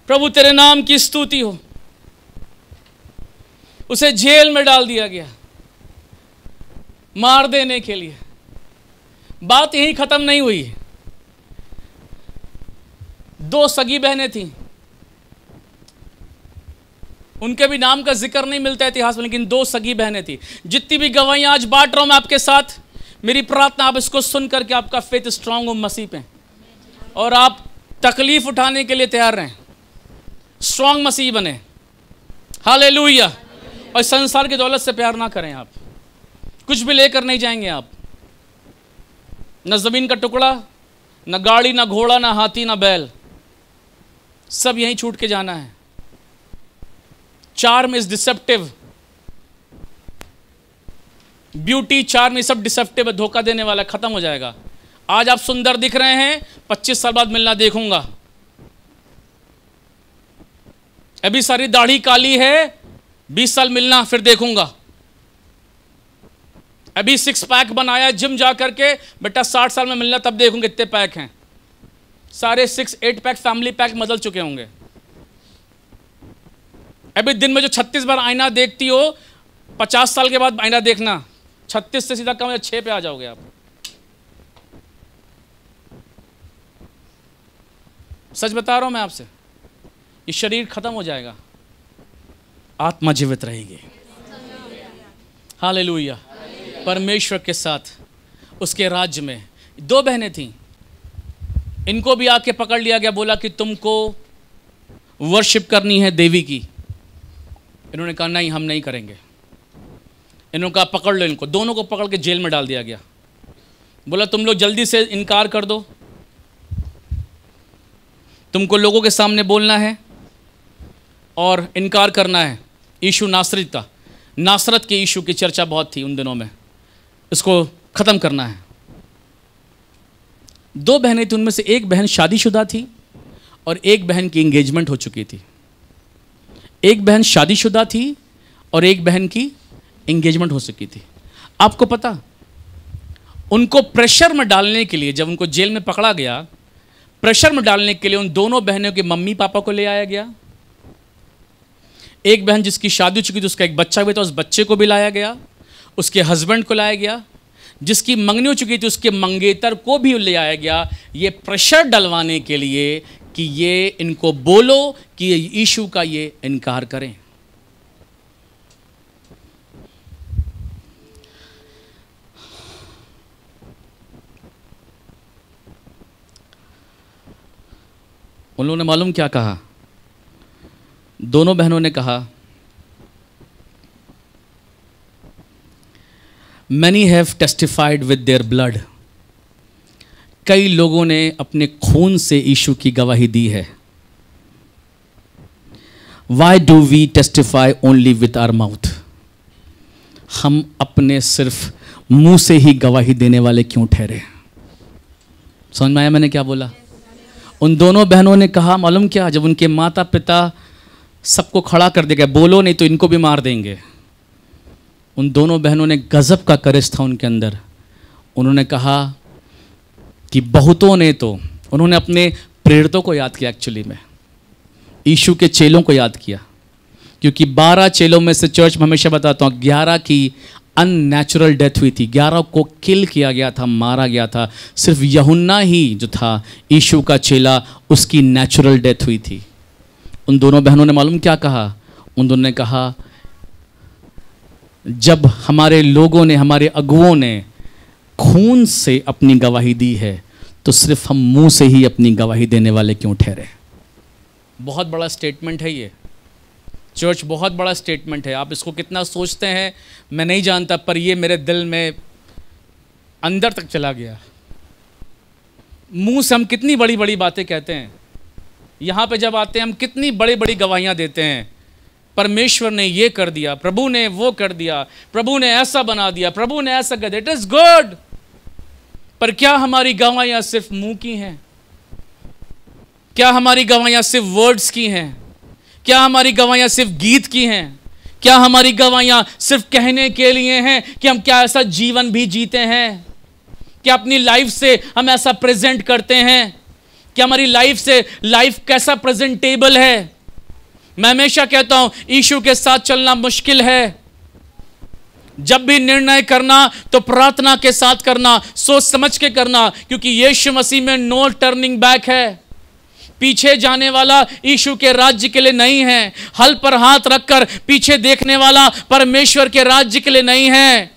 प्रभु तेरे नाम की स्तुति हो। उसे जेल में डाल दिया गया मार देने के लिए। बात यही खत्म नहीं हुई। दो सगी बहनें थीं, उनके भी नाम का जिक्र नहीं मिलता इतिहास में, लेकिन दो सगी बहनें थी। जितनी भी गवाहियां आज बांट रहा हूं मैं आपके साथ, मेरी प्रार्थना आप इसको सुन करके आपका फेथ स्ट्रांग हो मसीह पे, और आप तकलीफ उठाने के लिए तैयार रहें, स्ट्रांग मसीह बने। हालेलुया। और संसार की दौलत से प्यार ना करें, आप कुछ भी लेकर नहीं जाएंगे आप, न जमीन का टुकड़ा, न गाड़ी, न घोड़ा, न हाथी, न बैल, सब यहीं छूट के जाना है। Charm is deceptive, beauty charm ये सब डिसेप्टिव है, धोखा देने वाला, खत्म हो जाएगा। आज आप सुंदर दिख रहे हैं, 25 साल बाद मिलना देखूंगा। अभी सारी दाढ़ी काली है, 20 साल मिलना फिर देखूंगा। अभी 6 पैक बनाया जिम जा करके, बेटा 60 साल में मिलना तब देखूंगा कितने पैक हैं। सारे 6-8 पैक फैमिली पैक बदल चुके होंगे। अभी दिन में जो 36 बार आईना देखती हो, 50 साल के बाद आईना देखना, 36 से सीधा कम या 6 पे आ जाओगे आप। सच बता रहा हूं मैं आपसे, ये शरीर खत्म हो जाएगा, आत्मा जीवित रहेगी। हालेलुया। परमेश्वर के साथ उसके राज्य में 2 बहनें थीं, इनको भी आके पकड़ लिया गया, बोला कि तुमको वर्शिप करनी है देवी की। इन्होंने कहा नहीं, हम नहीं करेंगे। इन्होंने कहा पकड़ लो इनको, दोनों को पकड़ के जेल में डाल दिया गया। बोला तुम लोग जल्दी से इनकार कर दो, तुमको लोगों के सामने बोलना है और इनकार करना है यीशु नासरत का। नासरत के यीशु की चर्चा बहुत थी उन दिनों में, इसको ख़त्म करना है। 2 बहनें थी, उनमें से एक बहन शादीशुदा थी और एक बहन की एंगेजमेंट हो चुकी थी। एक बहन शादीशुदा थी और एक बहन की एंगेजमेंट हो चुकी थी। आपको पता, उनको प्रेशर में डालने के लिए, जब उनको जेल में पकड़ा गया, प्रेशर में डालने के लिए उन दोनों बहनों के मम्मी पापा को ले आया गया। एक बहन जिसकी शादी हो चुकी थी, उसका एक बच्चा हुआ था, उस बच्चे को भी लाया गया। उसके हस्बैंड को लाया गया। जिसकी मंगनी हो चुकी थी, उसके मंगेतर को भी ले आया गया, ये प्रेशर डलवाने के लिए कि ये इनको बोलो कि ये यीशु का ये इनकार करें। उन लोगों ने मालूम क्या कहा? दोनों बहनों ने कहा, Many have testified with their blood. कई लोगों ने अपने खून से यीशु की गवाही दी है। Why do we testify only with our mouth? हम अपने सिर्फ मुंह से ही गवाही देने वाले क्यों ठहरे? समझ में आया मैंने क्या बोला? उन दोनों बहनों ने कहा, मालूम क्या, जब उनके माता पिता सबको खड़ा कर देगा, बोलो नहीं तो इनको भी मार देंगे। उन दोनों बहनों ने, गजब का करेज था उनके अंदर, उन्होंने कहा कि बहुतों ने तो, उन्होंने अपने प्रेरितों को याद किया, एक्चुअली में यीशु के चेलों को याद किया, क्योंकि 12 चेलों में से, चर्च में हमेशा बताता हूँ, 11 की अननेचुरल डेथ हुई थी, 11 को किल किया गया था, मारा गया था। सिर्फ यूहन्ना ही जो था यीशु का चेला, उसकी नेचुरल डेथ हुई थी। उन दोनों बहनों ने मालूम क्या कहा? उन दोनों ने कहा, जब हमारे लोगों ने, हमारे अगुओं ने खून से अपनी गवाही दी है, तो सिर्फ हम मुंह से ही अपनी गवाही देने वाले क्यों ठहरे? बहुत बड़ा स्टेटमेंट है ये चर्च, बहुत बड़ा स्टेटमेंट है। आप इसको कितना सोचते हैं मैं नहीं जानता, पर ये मेरे दिल में अंदर तक चला गया। मुंह से हम कितनी बड़ी बड़ी बातें कहते हैं, यहाँ पे जब आते हैं हम कितनी बड़ी बड़ी गवाहियाँ देते हैं, परमेश्वर ने ये कर दिया, प्रभु ने वो कर दिया, प्रभु ने ऐसा बना दिया, प्रभु ने ऐसा कर दिया। इट इज गुड, पर क्या हमारी गवाहियाँ सिर्फ मुंह की हैं? क्या हमारी गवाहियाँ सिर्फ वर्ड्स की हैं? क्या हमारी गवाहियाँ सिर्फ गीत की हैं? क्या हमारी गवाहियाँ सिर्फ कहने के लिए हैं कि हम क्या ऐसा जीवन भी जीते हैं? क्या अपनी लाइफ से हम ऐसा प्रेजेंट करते हैं? क्या हमारी लाइफ से लाइफ कैसा प्रेजेंटेबल है? मैं हमेशा कहता हूं, यीशु के साथ चलना मुश्किल है। जब भी निर्णय करना तो प्रार्थना के साथ करना, सोच समझ के करना, क्योंकि यीशु मसीह में नो टर्निंग बैक है। पीछे जाने वाला यीशु के राज्य के लिए नहीं है। हल पर हाथ रखकर पीछे देखने वाला परमेश्वर के राज्य के लिए नहीं है।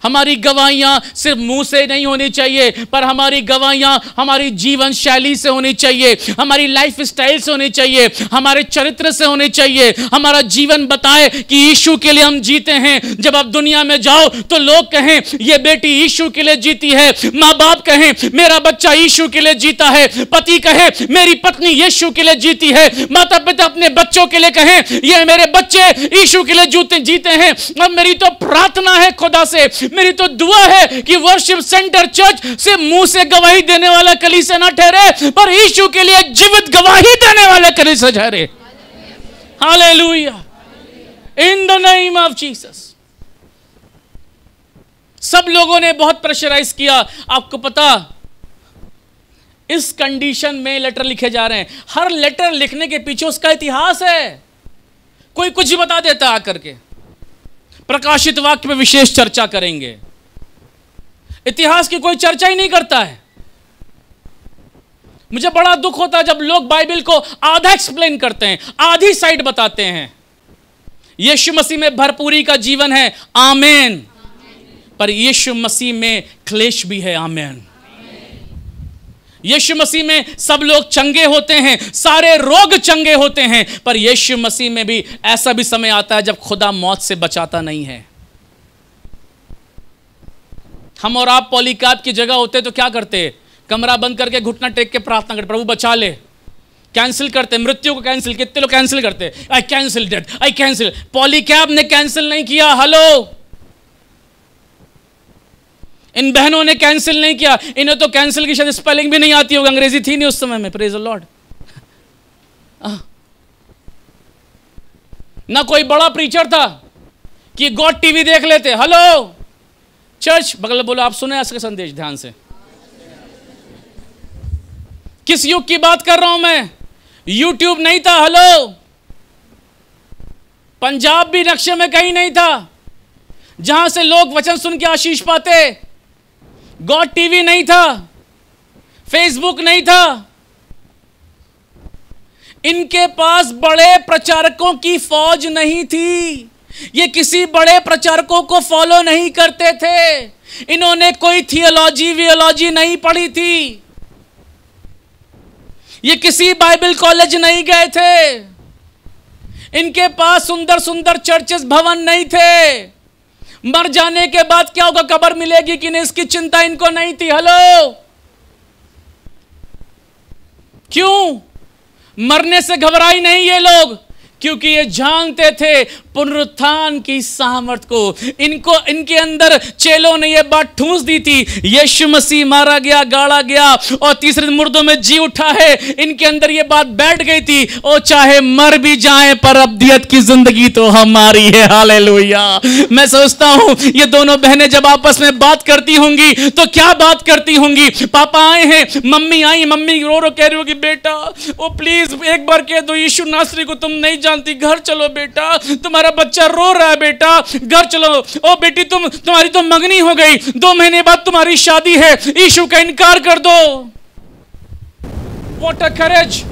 हमारी गवाहियां सिर्फ मुंह से नहीं होनी चाहिए, पर हमारी गवाहियां हमारी जीवन शैली से होनी चाहिए, हमारी लाइफ स्टाइल से होनी चाहिए, हमारे चरित्र से होनी चाहिए। हमारा जीवन बताए कि यीशु के लिए हम जीते हैं। जब आप दुनिया में जाओ तो लोग कहें ये बेटी यीशु के लिए जीती है, माँ बाप कहें मेरा बच्चा यीशु के लिए जीता है, पति कहे मेरी पत्नी यीशु के लिए जीती है, माता पिता अपने बच्चों के लिए कहें ये मेरे बच्चे यीशु के लिए जीते हैं। और मेरी तो प्रार्थना है खुदा से, मेरी तो दुआ है कि वर्शिप सेंटर चर्च से मुंह से गवाही देने वाला कलीसिया ना ठहरे, पर यीशु के लिए जीवित गवाही देने वाला कलीसिया ठहरे। Hallelujah, in the name of Jesus. सब लोगों ने बहुत प्रेशराइज किया। आपको पता, इस कंडीशन में लेटर लिखे जा रहे हैं। हर लेटर लिखने के पीछे उसका इतिहास है। कोई कुछ भी बता देता आकर के। प्रकाशित वाक्य में विशेष चर्चा करेंगे, इतिहास की कोई चर्चा ही नहीं करता है। मुझे बड़ा दुख होता है जब लोग बाइबल को आधा एक्सप्लेन करते हैं, आधी साइड बताते हैं। यीशु मसीह में भरपूरी का जीवन है, आमेन, पर यीशु मसीह में क्लेश भी है, आमेन। यीशु मसीह में सब लोग चंगे होते हैं, सारे रोग चंगे होते हैं, पर यीशु मसीह में भी ऐसा भी समय आता है जब खुदा मौत से बचाता नहीं है। हम और आप पॉलीकार्प की जगह होते तो क्या करते? कमरा बंद करके घुटना टेक के प्रार्थना करते, प्रभु बचा ले। कैंसिल करते, मृत्यु को कैंसिल। कितने लोग कैंसिल करते? I cancel death, I cancel. Polycarp ने कैंसिल नहीं किया। हेलो, इन बहनों ने कैंसिल नहीं किया। इन्हें तो कैंसिल की शायद स्पेलिंग भी नहीं आती होगी, अंग्रेजी थी नहीं उस समय में। Praise the Lord. ना कोई बड़ा प्रीचर था कि गॉड टीवी देख लेते। हेलो चर्च, बगल बोलो आप सुने ऐसे संदेश ध्यान से। किस युग की बात कर रहा हूं मैं? यूट्यूब नहीं था। हेलो, पंजाब भी नक्शे में कहीं नहीं था जहां से लोग वचन सुन के आशीष पाते। गॉड टीवी नहीं था, फेसबुक नहीं था। इनके पास बड़े प्रचारकों की फौज नहीं थी। ये किसी बड़े प्रचारकों को फॉलो नहीं करते थे। इन्होंने कोई थियोलॉजी वियोलॉजी नहीं पढ़ी थी। ये किसी बाइबल कॉलेज नहीं गए थे। इनके पास सुंदर सुंदर चर्चेस भवन नहीं थे। मर जाने के बाद क्या होगा, कब्र मिलेगी कि नहीं, इसकी चिंता इनको नहीं थी। हेलो, क्यों? मरने से घबराई नहीं ये लोग, क्योंकि ये जानते थे पुनरुत्थान की सामर्थ को। इनके अंदर चेलों ने ये बात ठूंस दी थी, यीशु मसीह मारा गया, गाड़ा गया और तीसरे दिन मुर्दों में जी उठा है। इनके अंदर ये बात बैठ गई थी, ओ चाहे मर भी जाएं पर अब्दियत की जिंदगी तो हमारी है। हालेलुया। मैं सोचता हूं ये दोनों बहनें जब आपस में बात करती होंगी तो क्या बात करती होंगी। पापा आए हैं, मम्मी आई, मम्मी रो रो कह रही होगी, बेटा ओ प्लीज एक बार कह दो यीशु नासरी को तुम नहीं जानती, घर चलो बेटा, तुम्हारा बच्चा रो रहा है बेटा, घर चलो। ओ बेटी तुम्हारी तो मंगनी हो गई, 2 महीने बाद तुम्हारी शादी है, यीशु का इनकार कर दो। व्हाट अ करेज।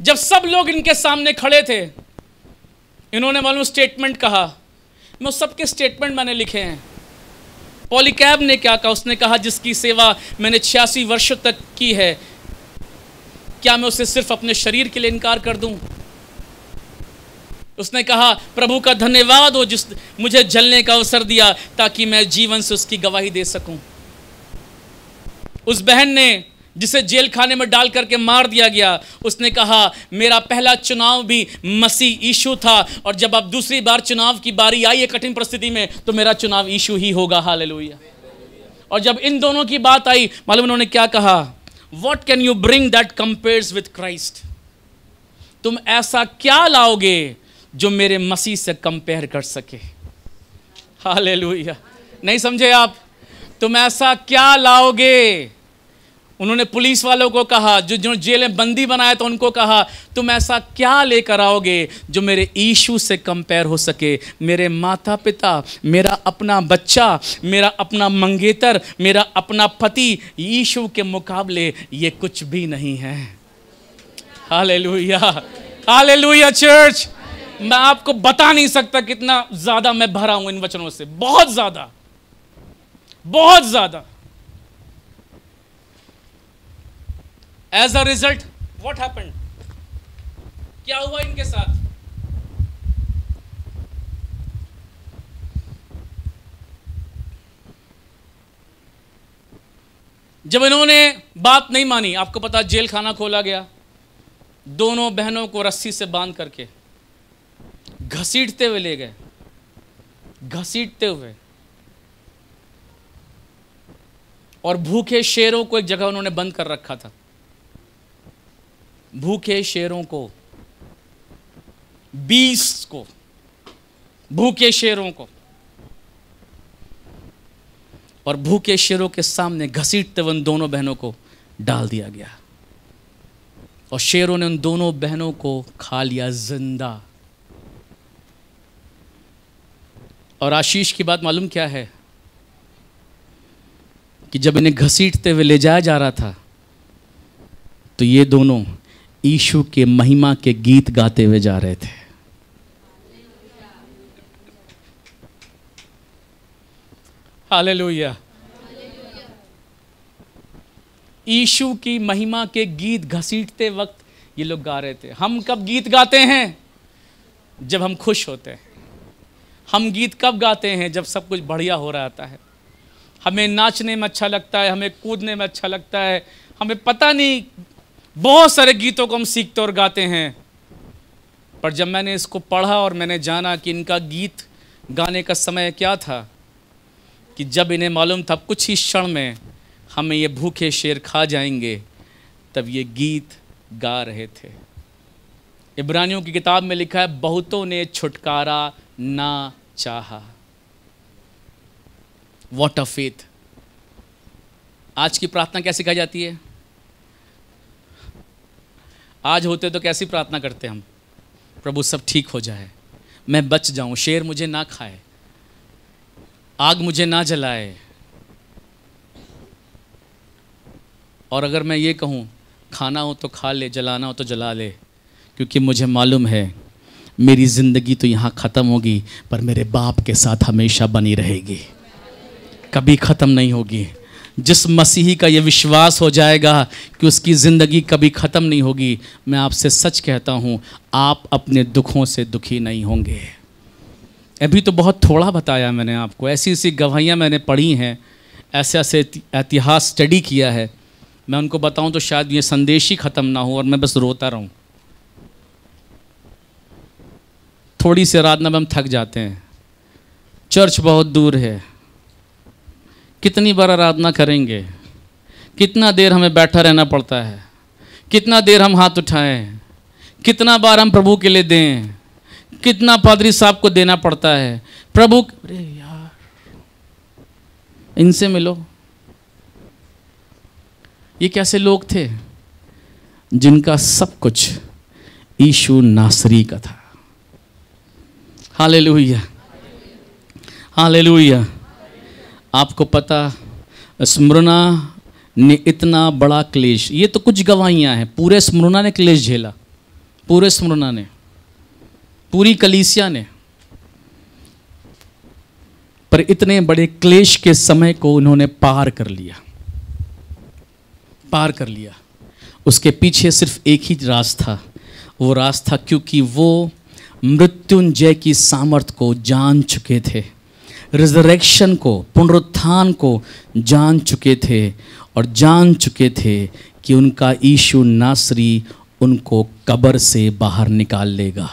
जब सब लोग इनके सामने खड़े थे, इन्होंने मालूम स्टेटमेंट कहा। मैं सबके स्टेटमेंट मैंने लिखे हैं। पॉलीकार्प ने क्या कहा? उसने कहा जिसकी सेवा मैंने 86 वर्षों तक की है, क्या मैं उसे सिर्फ अपने शरीर के लिए इनकार कर दूं? उसने कहा प्रभु का धन्यवाद हो जिस मुझे जलने का अवसर दिया ताकि मैं जीवन से उसकी गवाही दे सकूं। उस बहन ने जिसे जेल खाने में डाल करके मार दिया गया, उसने कहा मेरा पहला चुनाव भी मसीह यीशु था, और जब अब दूसरी बार चुनाव की बारी आई है कठिन परिस्थिति में, तो मेरा चुनाव यीशु ही होगा। हालेलुया। और जब इन दोनों की बात आई, मालूम उन्होंने क्या कहा? What can you bring that compares with Christ? तुम ऐसा क्या लाओगे जो मेरे मसीह से कंपेयर कर सके? हालेलुया। नहीं समझे आप? तुम ऐसा क्या लाओगे? उन्होंने पुलिस वालों को कहा, जो जेल में बंदी बनाया तो उनको कहा तुम ऐसा क्या लेकर आओगे जो मेरे यीशु से कंपेयर हो सके? मेरे माता पिता, मेरा अपना बच्चा, मेरा अपना मंगेतर, मेरा अपना पति यीशु के मुकाबले ये कुछ भी नहीं है। हालेलुया। Hallelujah church. मैं आपको बता नहीं सकता कितना ज्यादा मैं भरा हूं इन वचनों से, बहुत ज्यादा, बहुत ज्यादा। As a result what happened, क्या हुआ इनके साथ? जब इन्होंने बात नहीं मानी, आपको पता जेल खाना खोला गया, दोनों बहनों को रस्सी से बांध करके घसीटते हुए ले गए, घसीटते हुए, और भूखे शेरों को एक जगह उन्होंने बंद कर रखा था। भूखे शेरों को, 20 को, भूखे शेरों को, और भूखे शेरों के सामने घसीटते हुए उन दोनों बहनों को डाल दिया गया, और शेरों ने उन दोनों बहनों को खा लिया जिंदा। और आशीष की बात मालूम क्या है कि जब इन्हें घसीटते हुए ले जाया जा रहा था तो ये दोनों यीशु के महिमा के गीत गाते हुए जा रहे थे। हालेलुया। यीशु की महिमा के गीत घसीटते वक्त ये लोग गा रहे थे। हम कब गीत गाते हैं? जब हम खुश होते हैं। हम गीत कब गाते हैं? जब सब कुछ बढ़िया हो रहा होता है। हमें नाचने में अच्छा लगता है, हमें कूदने में अच्छा लगता है, हमें पता नहीं बहुत सारे गीतों को हम सीखते और गाते हैं। पर जब मैंने इसको पढ़ा और मैंने जाना कि इनका गीत गाने का समय क्या था, कि जब इन्हें मालूम था कुछ ही क्षण में हमें ये भूखे शेर खा जाएंगे, तब ये गीत गा रहे थे। इब्रानियों की किताब में लिखा है, बहुतों ने छुटकारा ना चाहा। What a faith. आज की प्रार्थना कैसी सिखाई जाती है? आज होते तो कैसी प्रार्थना करते हम? प्रभु सब ठीक हो जाए, मैं बच जाऊं, शेर मुझे ना खाए, आग मुझे ना जलाए। और अगर मैं ये कहूं खाना हो तो खा ले, जलाना हो तो जला ले, क्योंकि मुझे मालूम है मेरी ज़िंदगी तो यहाँ ख़त्म होगी पर मेरे बाप के साथ हमेशा बनी रहेगी, कभी ख़त्म नहीं होगी। जिस मसीही का ये विश्वास हो जाएगा कि उसकी ज़िंदगी कभी ख़त्म नहीं होगी, मैं आपसे सच कहता हूँ आप अपने दुखों से दुखी नहीं होंगे। अभी तो बहुत थोड़ा बताया मैंने आपको, ऐसी ऐसी गवाहियाँ मैंने पढ़ी हैं, ऐसे ऐसे इतिहास स्टडी किया है। मैं उनको बताऊं तो शायद ये संदेश ही ख़त्म ना हो और मैं बस रोता रहूं। थोड़ी सी आराधना में हम थक जाते हैं, चर्च बहुत दूर है, कितनी बार आराधना करेंगे, कितना देर हमें बैठा रहना पड़ता है, कितना देर हम हाथ उठाएं, कितना बार हम प्रभु के लिए दें, कितना पादरी साहब को देना पड़ता है। प्रभु, अरे यार इनसे मिलो। ये कैसे लोग थे जिनका सब कुछ यीशु नासरी का था। Hallelujah, hallelujah. आपको पता, स्मुरना ने इतना बड़ा क्लेश, ये तो कुछ गवाहियां हैं, पूरे स्मुरना ने क्लेश झेला, पूरे स्मुरना ने, पूरी कलीसिया ने। पर इतने बड़े क्लेश के समय को उन्होंने पार कर लिया, पार कर लिया। उसके पीछे सिर्फ एक ही राज था, वो राज था क्योंकि वो मृत्युंजय की सामर्थ को जान चुके थे, रिजरेक्शन को, पुनरुत्थान को जान चुके थे, और जान चुके थे कि उनका यीशु नासरी उनको कब्र से बाहर निकाल लेगा,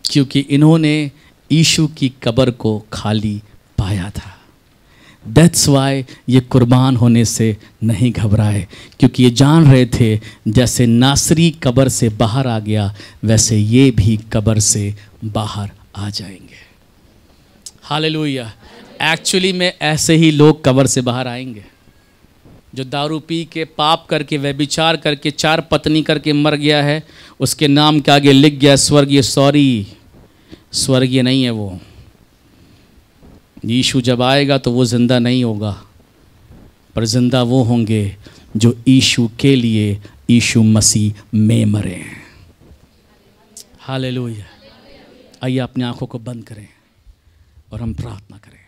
क्योंकि इन्होंने यीशु की कब्र को खाली पाया था। दैट्स वाई ये कुर्बान होने से नहीं घबराए, क्योंकि ये जान रहे थे जैसे नासरी कब्र से बाहर आ गया वैसे ये भी कब्र से बाहर आ जाएंगे। हालेलुया। एक्चुअली में ऐसे ही लोग कब्र से बाहर आएंगे। जो दारू पी के, पाप करके, व्यभिचार करके, 4 पत्नी करके मर गया है, उसके नाम के आगे लिख गया स्वर्गीय। सॉरी, स्वर्गीय नहीं है वो। यीशु जब आएगा तो वो ज़िंदा नहीं होगा, पर ज़िंदा वो होंगे जो यीशु के लिए यीशु मसीह में मरे। हालेलुया। आइए अपनी आंखों को बंद करें और हम प्रार्थना करें।